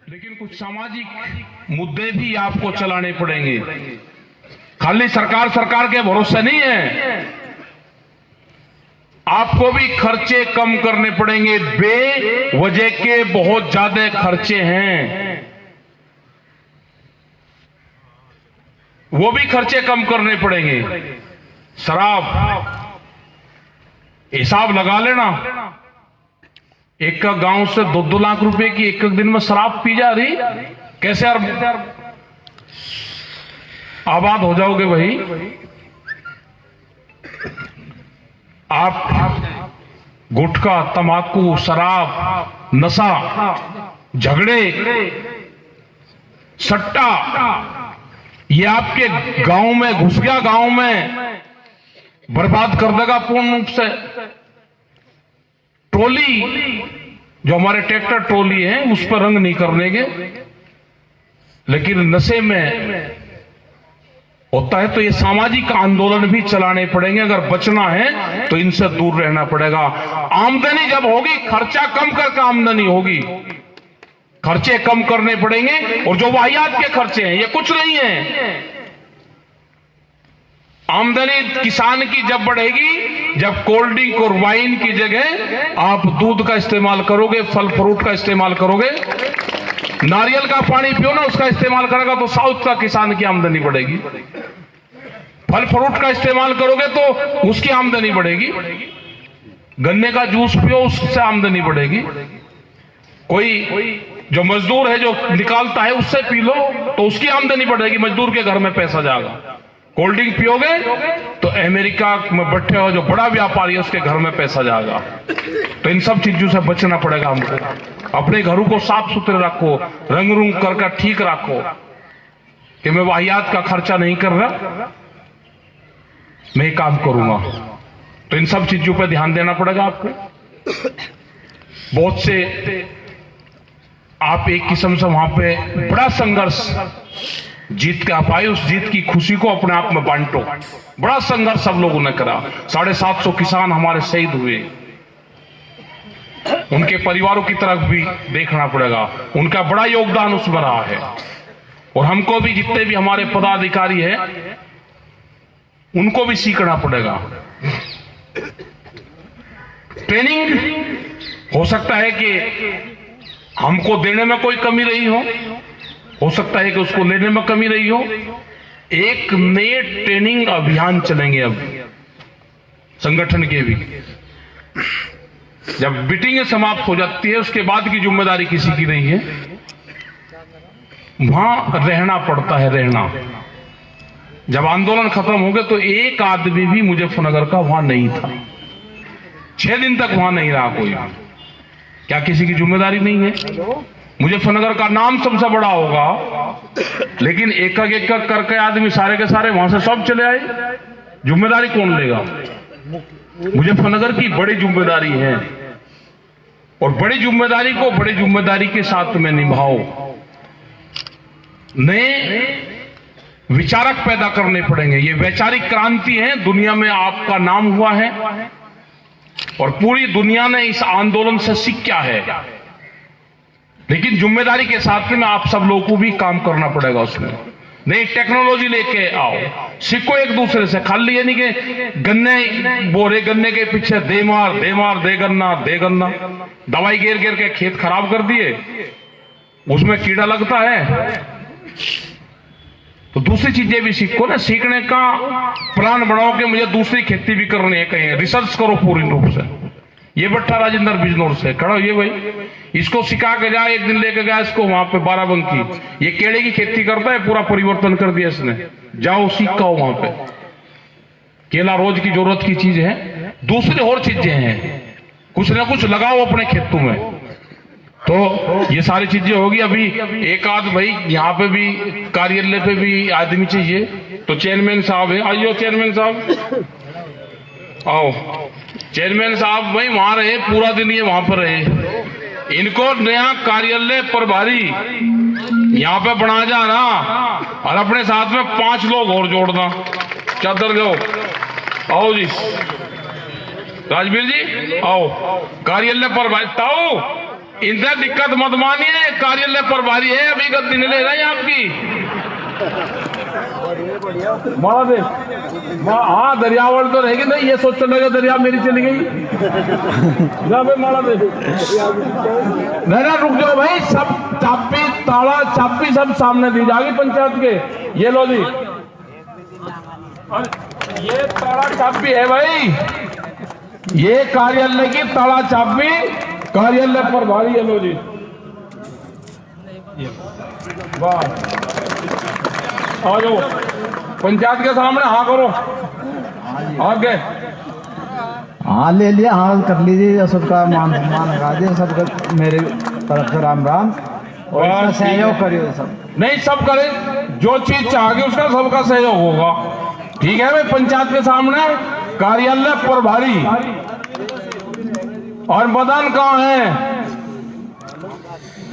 लेकिन कुछ सामाजिक मुद्दे भी आपको चलाने पड़ेंगे। खाली सरकार के भरोसे नहीं है, आपको भी खर्चे कम करने पड़ेंगे। बेवजह के बहुत ज्यादा खर्चे हैं, वो भी खर्चे कम करने पड़ेंगे। शराब, हिसाब लगा लेना, एक का गांव से 2-2 लाख रुपए की एक दिन में शराब पी जा रही, कैसे आबाद हो जाओगे भाई। आप गुटखा, तंबाकू, शराब, नशा, झगड़े, सट्टा, ये आपके गांव में घुस गया, गांव में बर्बाद कर देगा पूर्ण रूप से। ट्रोली, जो हमारे ट्रैक्टर ट्रोली है, उस पर रंग नहीं करने के, लेकिन नशे में होता है तो ये सामाजिक आंदोलन भी चलाने पड़ेंगे। अगर बचना है तो इनसे दूर रहना पड़ेगा। आमदनी जब होगी, खर्चा कम करके आमदनी होगी, खर्चे कम करने पड़ेंगे। और जो वाहियात के खर्चे हैं, ये कुछ नहीं है। आमदनी किसान की जब बढ़ेगी, जब कोल्ड ड्रिंक और वाइन की जगह आप दूध का इस्तेमाल करोगे, फल फ्रूट का इस्तेमाल करोगे, नारियल का पानी पियो ना, उसका इस्तेमाल करेगा तो साउथ का किसान की आमदनी बढ़ेगी। फल फ्रूट का इस्तेमाल करोगे तो उसकी आमदनी बढ़ेगी। गन्ने का जूस पियो, उससे आमदनी बढ़ेगी। कोई जो मजदूर है, जो निकालता है, उससे पी लो तो उसकी आमदनी बढ़ेगी, मजदूर के घर में पैसा जाएगा। कोल्ड ड्रिंक पियोगे तो अमेरिका में बैठे हो जो बड़ा व्यापारी है, उसके घर में पैसा जाएगा। तो इन सब चीजों से बचना पड़ेगा हमको। अपने घरों को साफ सुथरे रखो, रंग रूंग करके ठीक रखो कि मैं वाहियात का खर्चा नहीं कर रहा, मैं काम करूंगा। तो इन सब चीजों पर ध्यान देना पड़ेगा आपको। बहुत से आप एक किस्म से वहां पे बड़ा संघर्ष जीत के आप आए, उस जीत की खुशी को अपने आप में बांटो। बड़ा संघर्ष सब लोगों ने करा। 750 किसान हमारे शहीद हुए, उनके परिवारों की तरफ भी देखना पड़ेगा। उनका बड़ा योगदान उसमें रहा है। और हमको भी, जितने भी हमारे पदाधिकारी हैं, उनको भी सीखना पड़ेगा। ट्रेनिंग हो सकता है कि हमको देने में कोई कमी रही हो सकता है कि उसको लेने में कमी रही हो। एक नए ट्रेनिंग अभियान चलेंगे अब संगठन के भी। जब मीटिंग समाप्त हो जाती है, उसके बाद की जिम्मेदारी किसी की नहीं है, वहां रहना पड़ता है। रहना, जब आंदोलन खत्म हो गए तो एक आदमी भी मुजफ्फरनगर का वहां नहीं था। 6 दिन तक वहां नहीं रहा कोई। क्या किसी की जिम्मेदारी नहीं है? मुजफ्फरनगर का नाम सबसे बड़ा होगा, लेकिन एक एक करके आदमी सारे के सारे वहां से सब चले आए, जिम्मेदारी कौन लेगा? मुजफ्फरनगर की बड़ी जिम्मेदारी है, और बड़ी जिम्मेदारी को बड़ी जिम्मेदारी के साथ में निभाओ। नए विचारक पैदा करने पड़ेंगे। ये वैचारिक क्रांति है, दुनिया में आपका नाम हुआ है और पूरी दुनिया ने इस आंदोलन से सीखा है। लेकिन जिम्मेदारी के साथ में आप सब लोगों को भी काम करना पड़ेगा। उसमें नई टेक्नोलॉजी लेके आओ, सीखो एक दूसरे से। खाली ये नहीं कि गन्ने बोरे, गन्ने के पीछे दे मार दे गन्ना, दवाई घेर घेर के खेत खराब कर दिए, उसमें कीड़ा लगता है। तो दूसरी चीजें भी सीखो ना। सीखने का प्लान बनाओ कि मुझे दूसरी खेती भी करनी है, कहीं रिसर्च करो पूरी रूप से। ये भट्टा राजेंद्र बिजनौर से खड़ा, ये भाई इसको सिखा के जाए, एक दिन लेके गया इसको वहां पे बाराबंकी, ये केले की खेती करता है, पूरा परिवर्तन कर दिया इसने। जाओ सीखो वहां पे, केला रोज की जरूरत की चीज है। दूसरी और चीजें हैं, कुछ ना कुछ लगाओ अपने खेतों में। तो ये सारी चीजें होगी। अभी एक आध भाई यहाँ पे भी, कार्यालय पे भी आदमी चाहिए, तो चेयरमैन साहब है, आइयो चेयरमैन साहब आओ। चेयरमैन साहब भाई वहां रहे, पूरा दिन ये वहां पर रहे। इनको नया कार्यालय प्रभारी यहाँ पे बना जाना, और अपने साथ में 5 लोग और जोड़ना। चादर जाओ, आओ जी राजवीर जी आओ। कार्यालय प्रभारी ताऊ इनसे दिक्कत मत मानिए, कार्यालय प्रभारी है, अभी गद्दी नहीं ले रहा है आपकी। हाँ दरियावल तो रहेगी नहीं, ये सोच चलेगा दरिया मेरी चली गई। नहीं रुक जाओ भाई, सब चाबी ताला चाबी सब सामने दी जाएगी पंचायत के। ये लो जी, ये ताला चाबी है भाई, ये कार्यालय की ताला चाबी, कार्यालय प्रभारी है। लो जी, वाह, आ जाओ पंचायत के सामने, हाँ करो आगे। हाँ ले लिया, हाँ कर लीजिए, सबका मान रखा दीजिए, सबका मेरे तरफ से राम राम, और इसका सहयोग करिए सब। नहीं सब करें, जो चीज चाहोगे उसका सबका सहयोग होगा, ठीक है भाई। पंचायत के सामने कार्यालय प्रभारी। और मदन कहाँ है,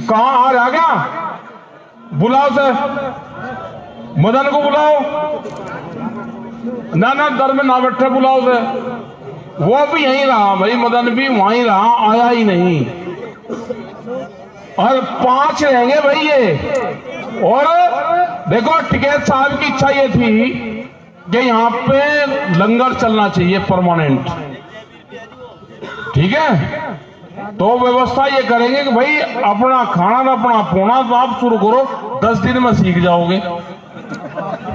कहाँ आ रहा क्या? बुलाओ सर, मदन को बुलाओ। ना ना दर में ना बैठे, बुलाओ सर। वो भी यहीं रहा भाई, मदन भी वहीं रहा, आया ही नहीं। और 5 रहेंगे भाई ये। और देखो टिकैत साहब की इच्छा ये थी कि यहाँ पे लंगर चलना चाहिए परमानेंट, ठीक है। तो व्यवस्था ये करेंगे कि भाई अपना खाना अपना पोना तो आप शुरू करो, 10 दिन में सीख जाओगे।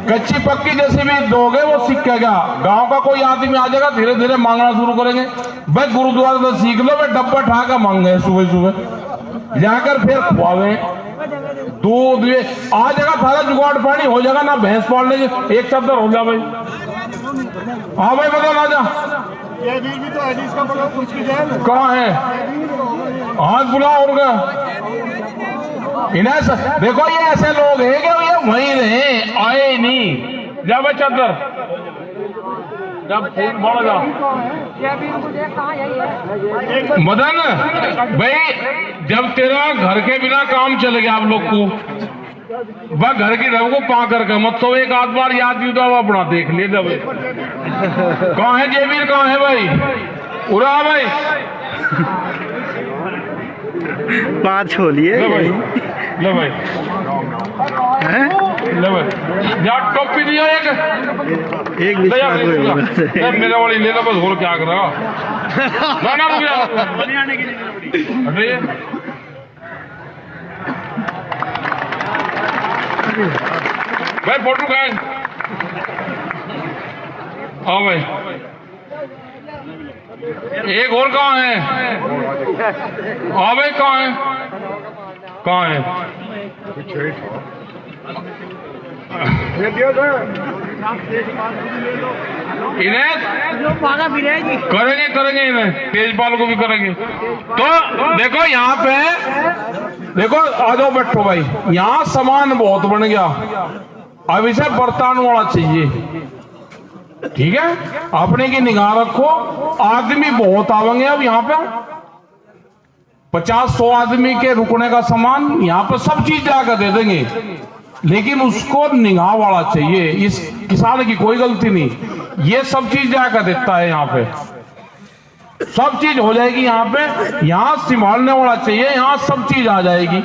कच्ची पक्की जैसे भी दोगे वो सीखेगा। गांव का कोई आदमी आ जाएगा, धीरे धीरे मांगना शुरू करेंगे। भाई गुरुद्वारा तो सीख लो, भाई डब्बा ठा कर मांगे सुबह सुबह जाकर, फिर खुआवे दूध आ जाएगा, सारा जुगाड़ पानी हो जाएगा ना। भैंस पाल लेंगे, एक चद्दर हो जा भाई। हाँ भाई बता आ जा, कहाँ है? हाथ बुलाओ उनका। इन्हें देखो, ये ऐसे लोग हैं कि ये वहीं रहे, आए नहीं। जा भाई चद्दर, जब फोन बढ़ जा। मदन भाई, जब तेरा घर के बिना काम चल गया आप लोग को, वह घर की रव को पा करके मत तो एक आध बार याद भी हुआ अपना देख ले। जब कहाँ है जेबीर, कहाँ है भाई? उड़ा भाई, बात छोड़िए। ले भाई, ले भाई, ले भाई, जा टोपी दिया एक ले जा, मेरे वाली ले लो बस, और क्या कर रहा। ना ना रुक जा, भाई फोटो खाए। हाँ भाई, एक और कहाँ है? हाँ भाई कहाँ है, कहाँ है? इन्हें करेंगे करेंगे, इन्हें तेजपाल को भी करेंगे। तो देखो यहाँ पे, देखो आ जाओ बैठो भाई। यहाँ सामान बहुत बन गया, अब इसे बर्तन वाला चाहिए, ठीक है। अपने की निगाह रखो, आदमी बहुत आवेंगे अब यहाँ पे, 50-100 आदमी के रुकने का सामान यहाँ पे सब चीज जाकर दे देंगे, लेकिन उसको निगाह वाला चाहिए। इस किसान की कोई गलती नहीं, ये सब चीज जाकर देता है। यहाँ पे सब चीज हो जाएगी, यहाँ पे यहाँ संभालने वाला चाहिए, यहाँ सब चीज आ जाएगी,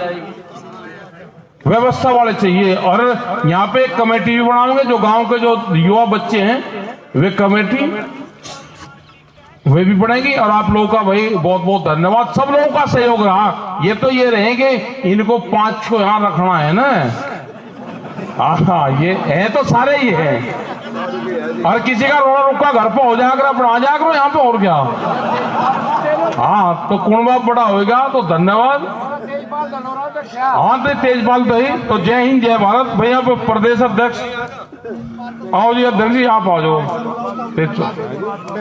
व्यवस्था वाले चाहिए। और यहाँ पे एक कमेटी भी बनाओगे, जो गांव के जो युवा बच्चे हैं वे कमेटी वे भी बढ़ेंगी। और आप लोगों का भाई बहुत बहुत धन्यवाद, सब लोगों का सहयोग रहा। ये तो ये रहेंगे, इनको 5 को यहाँ रखना है ना। हाँ ये है तो सारे ही है, और किसी का रोड़ा रुका घर पर हो जाकर अपना आ जाकर यहाँ पे, और क्या। हाँ तो कुणबा बड़ा होगा तो धन्यवाद। हाँ तो तेजपाल तो ही तो, जय हिंद जय भारत। भैया प्रदेश अध्यक्ष आओ जी, अध्यक्ष जी आप आ जाओ।